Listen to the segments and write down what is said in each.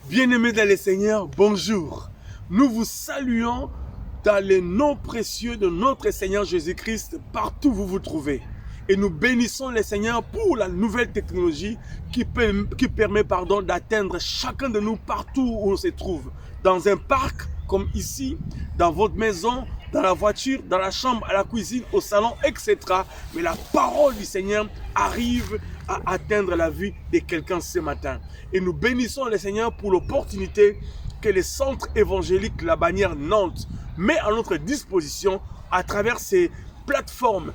Bien-aimés dans le Seigneur, bonjour. Nous vous saluons dans le nom précieux de notre Seigneur Jésus-Christ, partout où vous vous trouvez. Et nous bénissons le Seigneur pour la nouvelle technologie qui permet d'atteindre chacun de nous partout où on se trouve. Dans un parc comme ici, dans votre maison, dans la voiture, dans la chambre, à la cuisine, au salon, etc. Mais la parole du Seigneur arrive à atteindre la vie de quelqu'un ce matin. Et nous bénissons le Seigneur pour l'opportunité que le centre évangélique La Bannière Nantes met à notre disposition à travers ces plateformes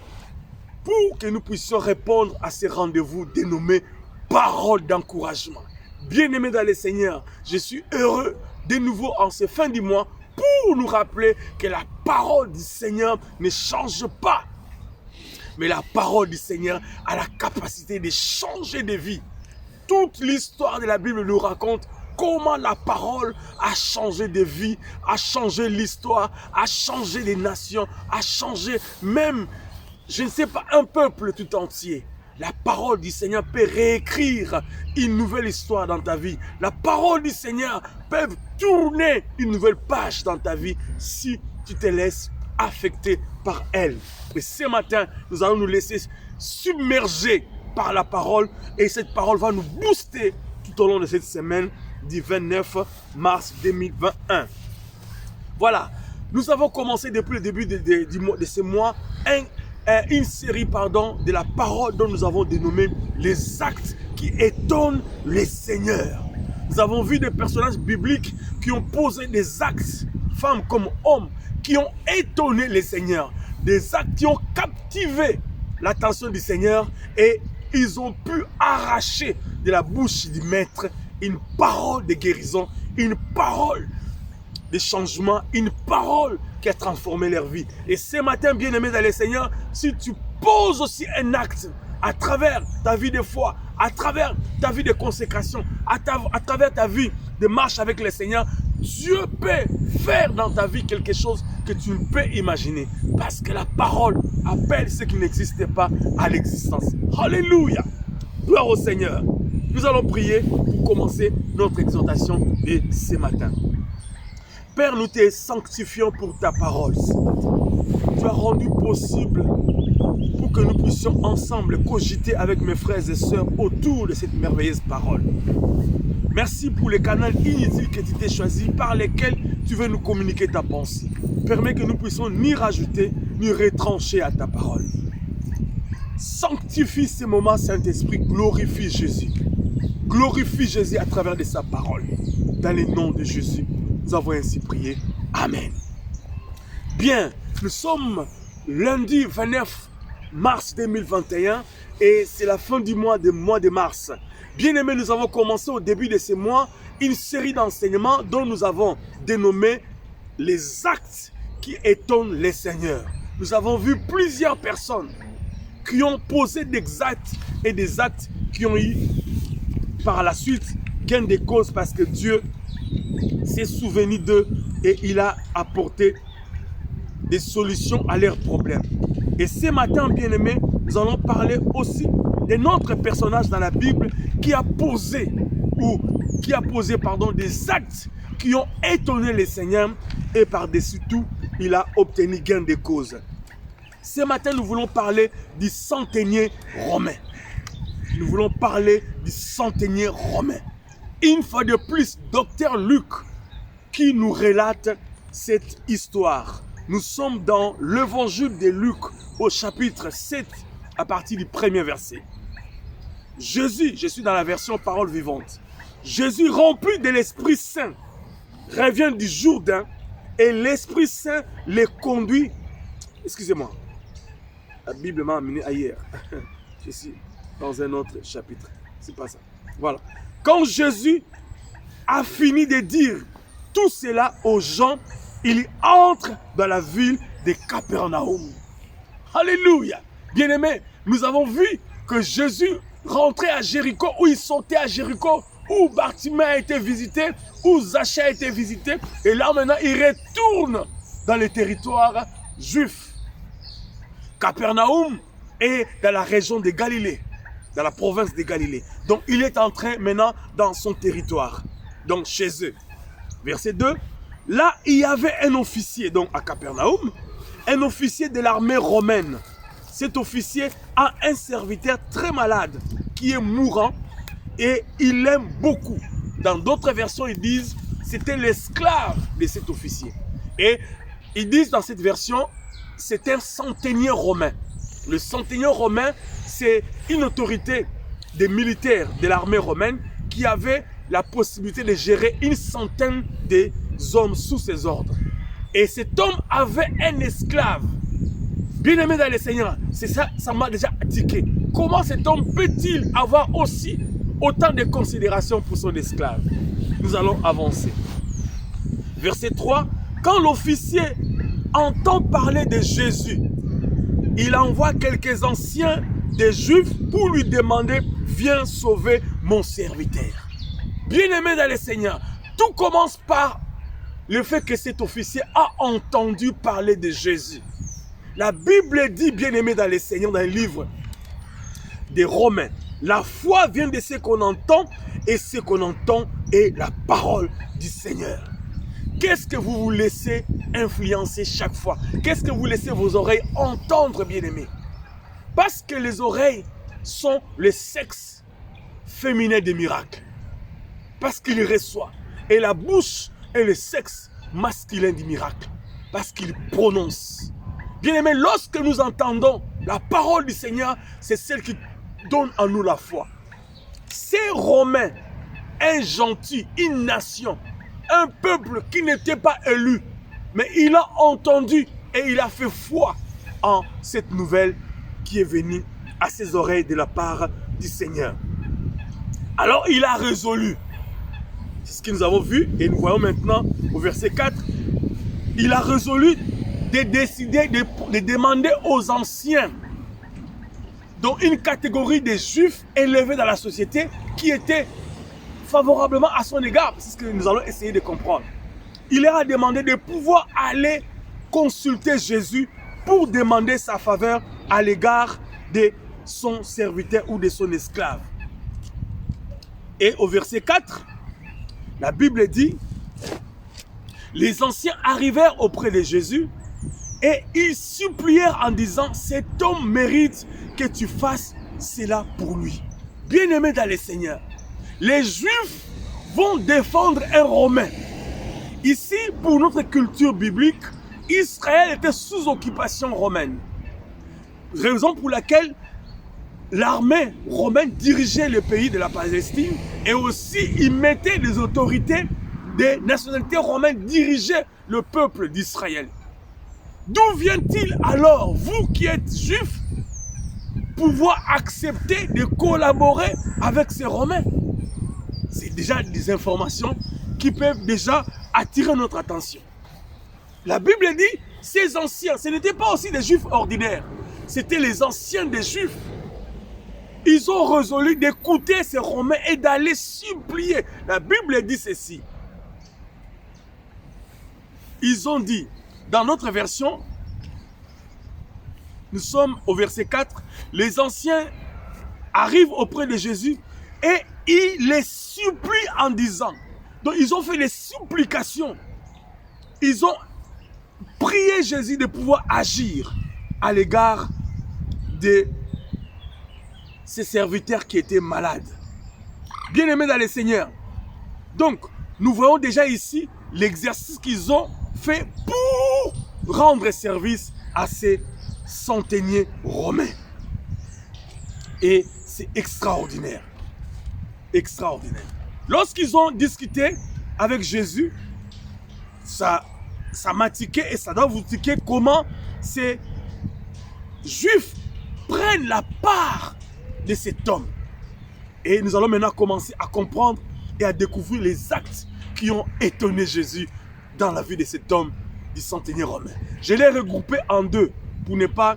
pour que nous puissions répondre à ces rendez-vous dénommés paroles d'encouragement. Bien-aimés dans le Seigneur, je suis heureux de nouveau en ce fin du mois pour nous rappeler que la parole du Seigneur ne change pas. Mais la parole du Seigneur a la capacité de changer de vie. Toute l'histoire de la Bible nous raconte comment la parole a changé de vie, a changé l'histoire, a changé les nations, a changé même, je ne sais pas, un peuple tout entier. La parole du Seigneur peut réécrire une nouvelle histoire dans ta vie. La parole du Seigneur peut tourner une nouvelle page dans ta vie si tu te laisses affecter par elle. Et ce matin, nous allons nous laisser submerger par la parole et cette parole va nous booster tout au long de cette semaine du 29 mars 2021. Voilà, nous avons commencé depuis le début de ce mois une série de la parole dont nous avons dénommé les actes qui étonnent les seigneurs. Nous avons vu des personnages bibliques qui ont posé des actes, femmes comme hommes, qui ont étonné les seigneurs, des actes qui ont captivé l'attention du Seigneur et ils ont pu arracher de la bouche du maître une parole de guérison, une parole de changement, une parole qui a transformé leur vie. Et ce matin, bien-aimé dans le Seigneur, si tu poses aussi un acte à travers ta vie de foi, à travers ta vie de consécration, à travers ta vie de marche avec le Seigneur, Dieu peut faire dans ta vie quelque chose que tu ne peux imaginer. Parce que la parole appelle ce qui n'existait pas à l'existence. Alléluia! Gloire au Seigneur. Nous allons prier pour commencer notre exhortation de ce matin. Père, nous te sanctifions pour ta parole. Tu as rendu possible pour que nous puissions ensemble cogiter avec mes frères et sœurs autour de cette merveilleuse parole. Merci pour les canaux inutiles que tu t'es choisis par lesquels tu veux nous communiquer ta pensée. Permets que nous puissions ni rajouter ni retrancher à ta parole. Sanctifie ces moments, Saint-Esprit, glorifie Jésus. Glorifie Jésus à travers de sa parole. Dans le nom de Jésus, nous avons ainsi prié. Amen. Bien, nous sommes lundi 29 mars 2021 et c'est la fin du mois de mars. Bien aimés, nous avons commencé au début de ce mois une série d'enseignements dont nous avons dénommé les actes qui étonnent les seigneurs. Nous avons vu plusieurs personnes qui ont posé des actes et des actes qui ont eu par la suite gain de cause parce que Dieu s'est souvenu d'eux et il a apporté des solutions à leurs problèmes. Et ce matin, bien aimés, nous allons parler aussi de notre personnage dans la Bible qui a posé des actes qui ont étonné les seigneurs et par-dessus tout, il a obtenu gain de cause. Ce matin, nous voulons parler du centenier romain. Nous voulons parler du centenier romain. Une fois de plus, docteur Luc qui nous relate cette histoire. Nous sommes dans l'évangile de Luc au chapitre 7 à partir du premier verset. Jésus, je suis dans la version parole vivante. Jésus rempli de l'Esprit Saint revient du Jourdain et l'Esprit Saint les conduit. Excusez-moi, la Bible m'a amené ailleurs. Je suis dans un autre chapitre. C'est pas ça. Voilà. Quand Jésus a fini de dire tout cela aux gens, il entre dans la ville de Capernaum. Alléluia. Bien-aimés, nous avons vu que Jésus rentrait à Jéricho, où il sortait à Jéricho, où Bartimée a été visité, où Zachée a été visité. Et là maintenant, il retourne dans le territoire juif. Capernaum est dans la région de Galilée, dans la province de Galilée. Donc il est entré maintenant dans son territoire. donc chez eux. Verset 2, là il y avait un officier, donc à Capernaum, un officier de l'armée romaine. Cet officier a un serviteur très malade qui est mourant et il l'aime beaucoup. Dans d'autres versions, ils disent c'était l'esclave de cet officier. Et ils disent dans cette version, c'est un centenier romain. Le centenier romain, c'est une autorité des militaires de l'armée romaine qui avait la possibilité de gérer une centaine des hommes sous ses ordres. Et cet homme avait un esclave. Bien aimé dans le Seigneur, c'est ça, ça m'a déjà tiqué. Comment cet homme peut-il avoir aussi autant de considération pour son esclave? Nous allons avancer. Verset 3, quand l'officier entend parler de Jésus, il envoie quelques anciens des Juifs pour lui demander « Viens sauver mon serviteur ». Bien-aimé dans le Seigneur, tout commence par le fait que cet officier a entendu parler de Jésus. La Bible dit, bien-aimé dans le Seigneur, dans le livre des Romains, la foi vient de ce qu'on entend et ce qu'on entend est la parole du Seigneur. Qu'est-ce que vous vous laissez influencer chaque fois? Qu'est-ce que vous laissez vos oreilles entendre, bien-aimés? Parce que les oreilles sont le sexe féminin des miracles. Parce qu'il reçoit. Et la bouche est le sexe masculin du miracle. Parce qu'il prononce. Bien-aimés, lorsque nous entendons la parole du Seigneur, c'est celle qui donne en nous la foi. Ces Romains, un gentil, une nation, un peuple qui n'était pas élu, mais il a entendu et il a fait foi en cette nouvelle qui est venue à ses oreilles de la part du Seigneur. Alors il a résolu, c'est ce que nous avons vu et nous voyons maintenant au verset 4, il a résolu de décider de demander aux anciens, dont une catégorie de juifs élevés dans la société qui étaient favorablement à son égard, c'est ce que nous allons essayer de comprendre. Il leur a demandé de pouvoir aller consulter Jésus pour demander sa faveur à l'égard de son serviteur ou de son esclave. Et au verset 4, la Bible dit, les anciens arrivèrent auprès de Jésus et ils supplièrent en disant, cet homme mérite que tu fasses cela pour lui. Bien-aimé dans le Seigneur, les Juifs vont défendre un Romain. Ici, pour notre culture biblique, Israël était sous occupation romaine. Raison pour laquelle l'armée romaine dirigeait le pays de la Palestine et aussi il mettait des autorités des nationalités romaines dirigeaient le peuple d'Israël. D'où vient-il alors, vous qui êtes juifs, pouvoir accepter de collaborer avec ces Romains? C'est déjà des informations qui peuvent déjà attirer notre attention. La Bible dit, ces anciens, ce n'étaient pas aussi des juifs ordinaires, c'était les anciens des juifs. Ils ont résolu d'écouter ces Romains et d'aller supplier. La Bible dit ceci. Ils ont dit, dans notre version, nous sommes au verset 4, les anciens arrivent auprès de Jésus et ils les supplient en disant, donc ils ont fait des supplications, ils ont prié Jésus de pouvoir agir à l'égard de ces serviteurs qui étaient malades. Bien-aimés dans le Seigneur, donc nous voyons déjà ici l'exercice qu'ils ont fait pour rendre service à ces centeniers romains. Et c'est extraordinaire. Extraordinaire. Lorsqu'ils ont discuté avec Jésus, ça m'a tiqué et ça doit vous tiquer comment ces Juifs prennent la part de cet homme. Et nous allons maintenant commencer à comprendre et à découvrir les actes qui ont étonné Jésus dans la vie de cet homme du centenier romain. Je l'ai regroupé en deux pour ne pas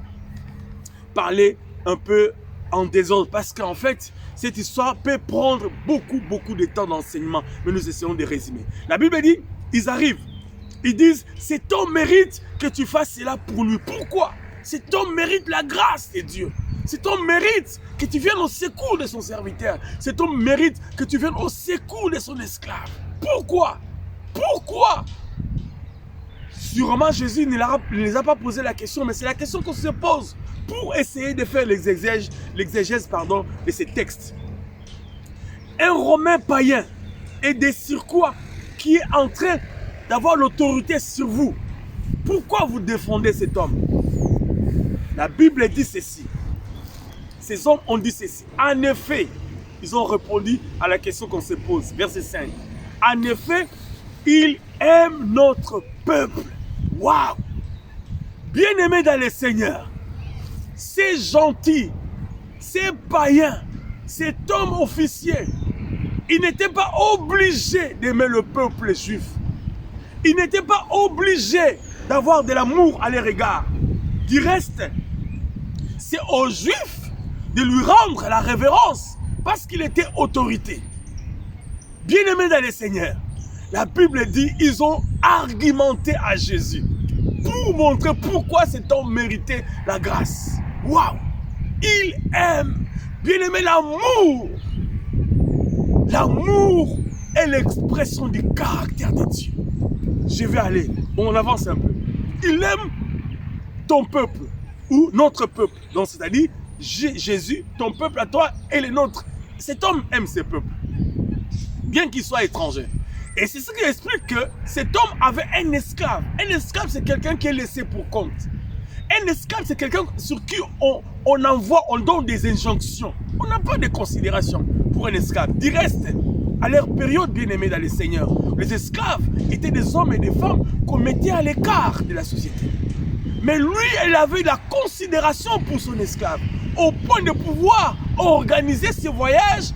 parler un peu en désordre parce qu'en fait, cette histoire peut prendre beaucoup de temps d'enseignement, mais nous essayons de résumer. La Bible dit, ils arrivent, ils disent, cet homme mérite que tu fasses cela pour lui. Pourquoi? Cet homme mérite la grâce de Dieu. C'est ton mérite que tu viennes au secours de son serviteur. C'est ton mérite que tu viennes au secours de son esclave. Pourquoi? Pourquoi? Sûrement Jésus ne les a pas posé la question, mais c'est la question qu'on se pose pour essayer de faire l'exégèse de ces textes. Un Romain païen et des surcroît qui est en train d'avoir l'autorité sur vous. Pourquoi vous défendez cet homme? La Bible dit ceci. Ces hommes ont dit ceci. En effet, ils ont répondu à la question qu'on se pose. Verset 5. En effet, il aime notre peuple. Waouh! Bien-aimé dans le Seigneur, c'est gentil, c'est païen, cet homme officier, il n'était pas obligé d'aimer le peuple juif. Il n'était pas obligé d'avoir de l'amour à leur égard. Du reste, c'est aux Juifs de lui rendre la révérence parce qu'il était autorité. Bien-aimé dans le Seigneur, la Bible dit ils ont argumenté à Jésus pour montrer pourquoi cet homme méritait la grâce. Waouh! Il aime. Bien-aimé, l'amour. L'amour est l'expression du caractère de Dieu. Je vais aller. On avance un peu. Il aime ton peuple ou notre peuple. Donc, c'est-à-dire Jésus, ton peuple à toi et les nôtres. Cet homme aime ses peuples, bien qu'il soit étranger. Et c'est ce qui explique que cet homme avait un esclave. Un esclave, c'est quelqu'un qui est laissé pour compte. Un esclave, c'est quelqu'un sur qui on donne des injonctions. On n'a pas de considération pour un esclave. Du reste, à leur période, bien-aimés dans le Seigneur, les esclaves étaient des hommes et des femmes qu'on mettait à l'écart de la société. Mais lui, il avait la considération pour son esclave, au point de pouvoir organiser ses voyages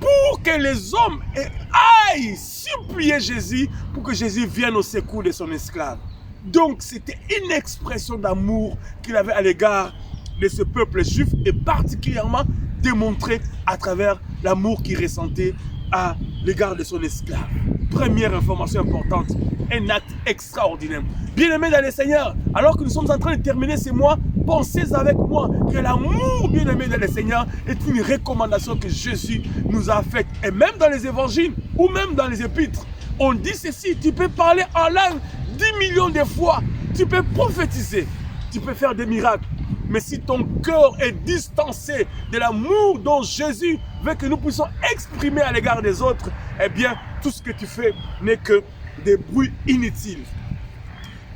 pour que les hommes aillent supplier Jésus pour que Jésus vienne au secours de son esclave. Donc c'était une expression d'amour qu'il avait à l'égard de ce peuple juif et particulièrement démontré à travers l'amour qu'il ressentait à l'égard de son esclave. Première information importante, un acte extraordinaire. Bien-aimés dans le Seigneur, alors que nous sommes en train de terminer ces mois, pensez avec moi que l'amour, bien-aimé dans le Seigneur, est une recommandation que Jésus nous a faite. Et même dans les évangiles ou même dans les épîtres, on dit ceci, tu peux parler en langue 10 millions de fois, tu peux prophétiser, tu peux faire des miracles. Mais si ton cœur est distancé de l'amour dont Jésus veut que nous puissions exprimer à l'égard des autres, eh bien, tout ce que tu fais n'est que des bruits inutiles.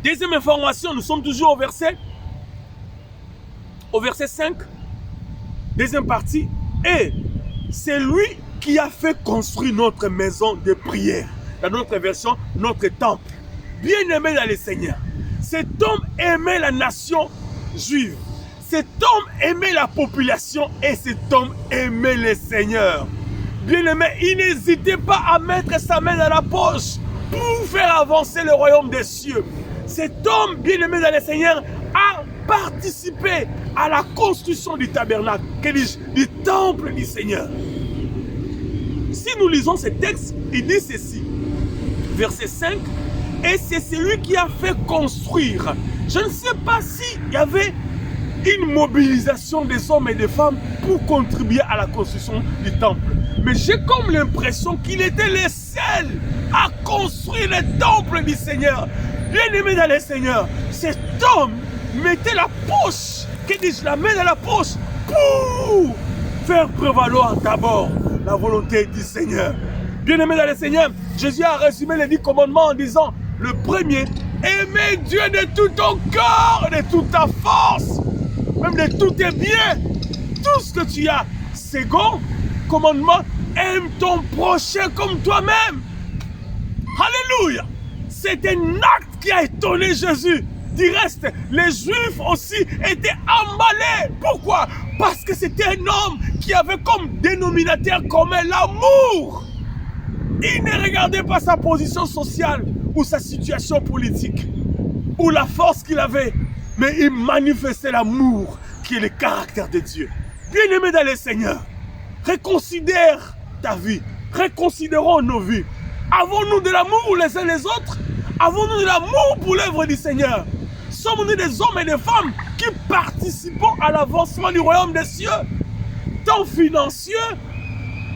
Deuxième information, nous sommes toujours au verset 5, deuxième partie. Et c'est lui qui a fait construire notre maison de prière. Dans notre version, notre temple. Bien-aimé dans le Seigneur, cet homme aimait la nation juive. Cet homme aimait la population et cet homme aimait le Seigneur. Bien-aimé, il n'hésitait pas à mettre sa main dans la poche pour faire avancer le royaume des cieux. Cet homme, bien-aimé dans le Seigneur, a participé à la construction du tabernacle, du temple du Seigneur. Si nous lisons ce texte, il dit ceci, verset 5, et c'est celui qui a fait construire. Je ne sais pas s'il y avait une mobilisation des hommes et des femmes pour contribuer à la construction du temple. Mais j'ai comme l'impression qu'il était le seul à construire le temple du Seigneur. Bien-aimé dans le Seigneur, cet homme mettait la poche, que dis-je, la main dans la poche pour faire prévaloir d'abord la volonté du Seigneur. Bien-aimé dans le Seigneur, Jésus a résumé les 10 commandements en disant, le premier, aimer Dieu de tout ton cœur, de toute ta force, même de tous tes biens, tout ce que tu as. Second commandement, aime ton prochain comme toi-même. Alléluia. C'est un acte qui a étonné Jésus. Du reste, les Juifs aussi étaient emballés. Pourquoi? Parce que c'était un homme qui avait comme dénominateur commun l'amour. Il ne regardait pas sa position sociale ou sa situation politique ou la force qu'il avait, mais il manifestait l'amour qui est le caractère de Dieu. Bien-aimé dans le Seigneur, reconsidère ta vie, reconsidérons nos vies. Avons-nous de l'amour les uns les autres? Avons-nous de l'amour pour l'œuvre du Seigneur? sommes nous des hommes et des femmes qui participons à l'avancement du royaume des cieux, tant financier,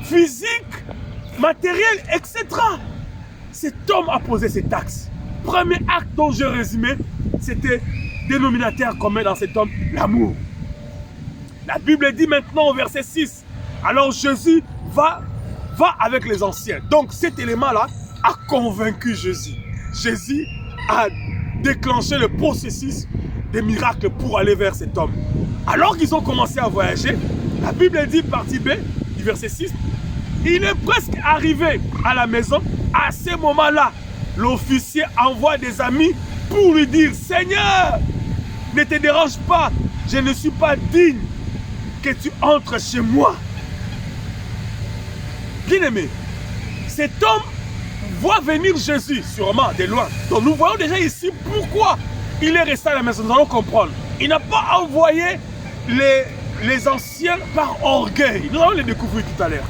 physique, matériel, etc. Cet homme a posé ses taxes. Premier acte dont je résumais, c'était dénominateur commun dans cet homme, l'amour. La Bible dit maintenant au verset 6, alors Jésus va avec les anciens. Donc cet élément-là a convaincu Jésus. Jésus a déclenché le processus des miracles pour aller vers cet homme. Alors qu'ils ont commencé à voyager, la Bible dit, partie B, du verset 6, il est presque arrivé à la maison. À ce moment-là, l'officier envoie des amis pour lui dire, Seigneur, ne te dérange pas, je ne suis pas digne que tu entres chez moi. Bien-aimé, cet homme voit venir Jésus, sûrement de loin. Donc nous voyons déjà ici pourquoi il est resté à la maison. Nous allons comprendre. Il n'a pas envoyé les anciens par orgueil. Nous allons les découvrir tout à l'heure.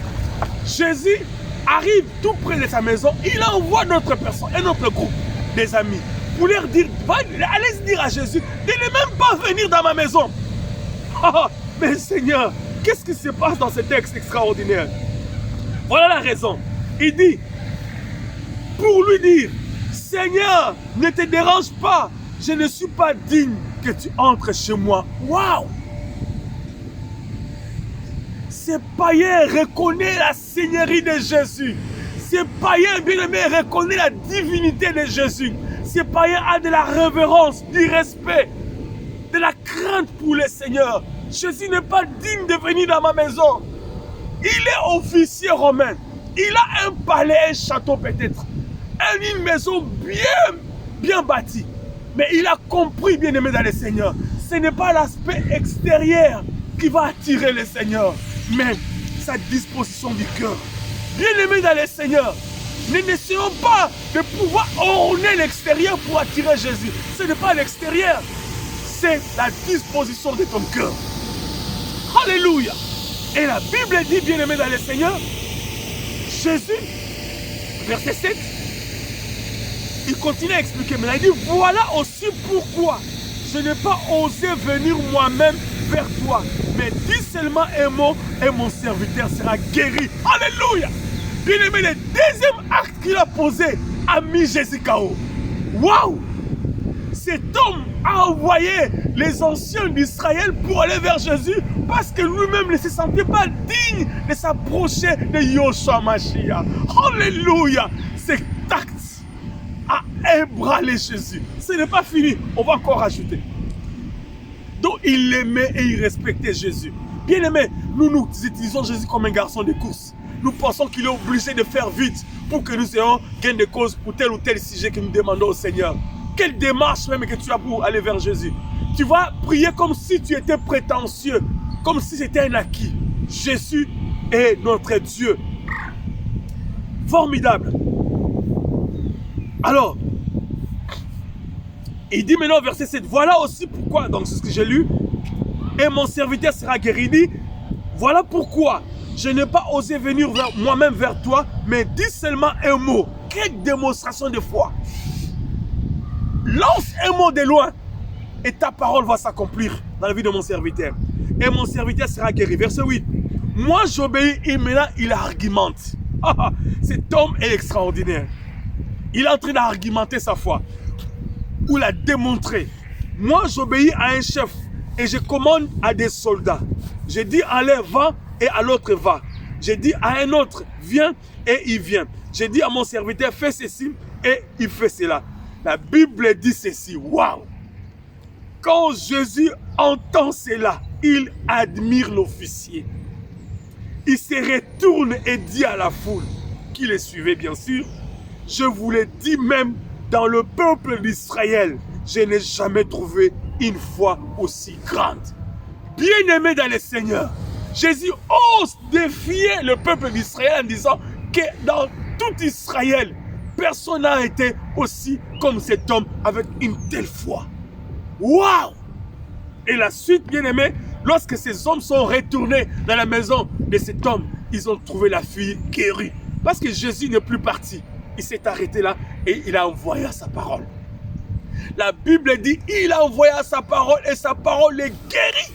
Jésus arrive tout près de sa maison. Il envoie notre personne et notre groupe, des amis, pour leur dire, allez dire à Jésus, de ne même pas venir dans ma maison. Mais Seigneur, qu'est-ce qui se passe dans ce texte extraordinaire? Voilà la raison. Il dit, pour lui dire, Seigneur, ne te dérange pas, je ne suis pas digne que tu entres chez moi. Waouh! Ces païens reconnaissent la seigneurie de Jésus. Ces païens, bien-aimés, reconnaissent la divinité de Jésus. Ces païens ont de la révérence, du respect, de la crainte pour le Seigneur. Jésus n'est pas digne de venir dans ma maison. Il est officier romain. Il a un palais, un château peut-être. Une maison bien bâtie. Mais il a compris, bien-aimé dans le Seigneur, ce n'est pas l'aspect extérieur qui va attirer le Seigneur, mais sa disposition du cœur. Bien-aimé dans le Seigneur, nous n'essayons pas de pouvoir orner l'extérieur pour attirer Jésus. Ce n'est pas l'extérieur, c'est la disposition de ton cœur. Alléluia. Et la Bible dit, bien-aimé dans le Seigneur, Jésus, verset 7, il continue à expliquer, mais il dit, voilà aussi pourquoi je n'ai pas osé venir moi-même vers toi. Mais dis seulement un mot et mon serviteur sera guéri. Alléluia. Bien-aimé, le deuxième acte qu'il a posé a mis Jésus KO. Waouh. Cet homme a envoyé les anciens d'Israël pour aller vers Jésus parce que lui-même ne se sentait pas digne de s'approcher de Yoshua Mashiach. Alléluia. Cet acte a ébranlé Jésus. Ce n'est pas fini, on va encore rajouter. Donc il aimait et il respectait Jésus. Bien aimé, nous utilisons Jésus comme un garçon de course. Nous pensons qu'il est obligé de faire vite pour que nous ayons gain de cause pour tel ou tel sujet que nous demandons au Seigneur. Quelle démarche même que tu as pour aller vers Jésus? Tu vas prier comme si tu étais prétentieux, comme si c'était un acquis. Jésus est notre Dieu. Formidable. Alors, il dit maintenant au verset 7, voilà aussi pourquoi, donc c'est ce que j'ai lu, et mon serviteur sera guéri. Il dit, voilà pourquoi je n'ai pas osé venir moi-même vers toi, mais dis seulement un mot. Quelle démonstration de foi. Lance un mot de loin et ta parole va s'accomplir dans la vie de mon serviteur. Et mon serviteur sera guéri. Verset 8. Moi j'obéis et maintenant il argumente. Cet homme est extraordinaire. Il est en train d'argumenter sa foi. Ou la démontrer. Moi j'obéis à un chef et je commande à des soldats. Je dis à l'un va et à l'autre va. Je dis à un autre viens et il vient. Je dis à mon serviteur fais ceci et il fait cela. La Bible dit ceci. Waouh! Quand Jésus entend cela, il admire l'officier. Il se retourne et dit à la foule qui le suivait bien sûr, je vous l'ai dit même dans le peuple d'Israël, je n'ai jamais trouvé une foi aussi grande. Bien-aimé dans le Seigneur, Jésus ose défier le peuple d'Israël en disant que dans tout Israël, personne n'a été aussi comme cet homme avec une telle foi. Waouh! Et la suite, bien-aimé, lorsque ces hommes sont retournés dans la maison de cet homme, ils ont trouvé la fille guérie. Parce que Jésus n'est plus parti. Il s'est arrêté là et il a envoyé sa parole. La Bible dit, il a envoyé sa parole et sa parole est guérie.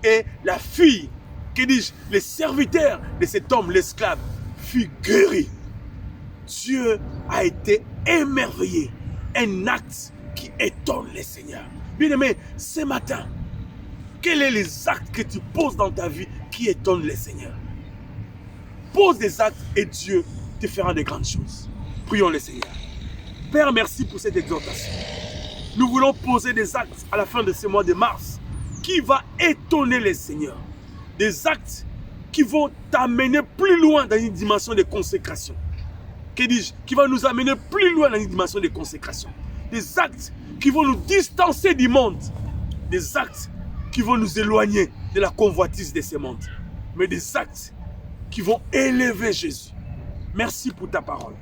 Et la fille, que dis-je, les serviteurs de cet homme, l'esclave, fut guéri. Dieu a été émerveillé. Un acte qui étonne les seigneurs. Bien-aimé, ce matin, quels sont les actes que tu poses dans ta vie qui étonnent les seigneurs? Pose des actes et Dieu te fera de grandes choses. Prions le Seigneur. Père, merci pour cette exhortation. Nous voulons poser des actes à la fin de ce mois de mars qui va étonner les seigneurs. Des actes qui vont t'amener plus loin dans une dimension de consécration. Que dis-je? Qui va nous amener plus loin dans une dimension de consécration. Des actes qui vont nous distancer du monde. Des actes qui vont nous éloigner de la convoitise de ce monde. Mais des actes qui vont élever Jésus. Merci pour ta parole.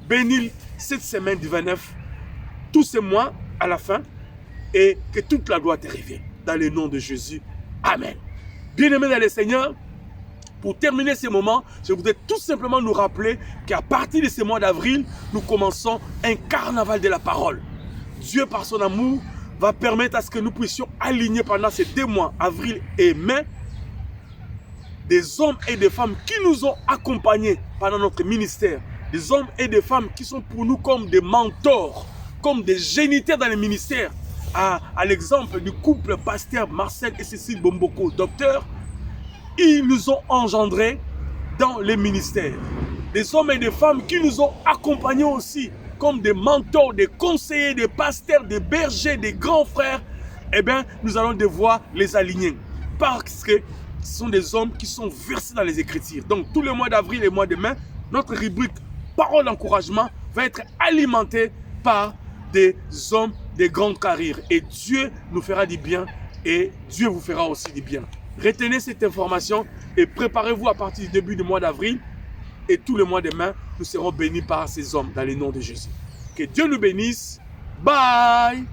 Bénis cette semaine du 29, tous ces mois à la fin, et que toute la gloire te revienne. Dans le nom de Jésus. Amen. Bien-aimés dans le Seigneur, pour terminer ce moment, je voudrais tout simplement nous rappeler qu'à partir de ce mois d'avril, nous commençons un carnaval de la parole. Dieu, par son amour, va permettre à ce que nous puissions aligner pendant ces 2 mois, avril et mai, des hommes et des femmes qui nous ont accompagnés pendant notre ministère. Des hommes et des femmes qui sont pour nous comme des mentors, comme des géniteurs dans le ministère. À l'exemple du couple pasteur Marcel et Cécile Bomboko, docteur, ils nous ont engendrés dans les ministères. Des hommes et des femmes qui nous ont accompagnés aussi comme des mentors, des conseillers, des pasteurs, des bergers, des grands frères. Eh bien, nous allons devoir les aligner parce que ce sont des hommes qui sont versés dans les Écritures. Donc, tous les mois d'avril et les mois de mai, notre rubrique Parole d'encouragement va être alimentée par des hommes de grande carrière. Et Dieu nous fera du bien et Dieu vous fera aussi du bien. Retenez cette information et préparez-vous à partir du début du mois d'avril et tous les mois de mai, nous serons bénis par ces hommes dans le nom de Jésus. Que Dieu nous bénisse. Bye!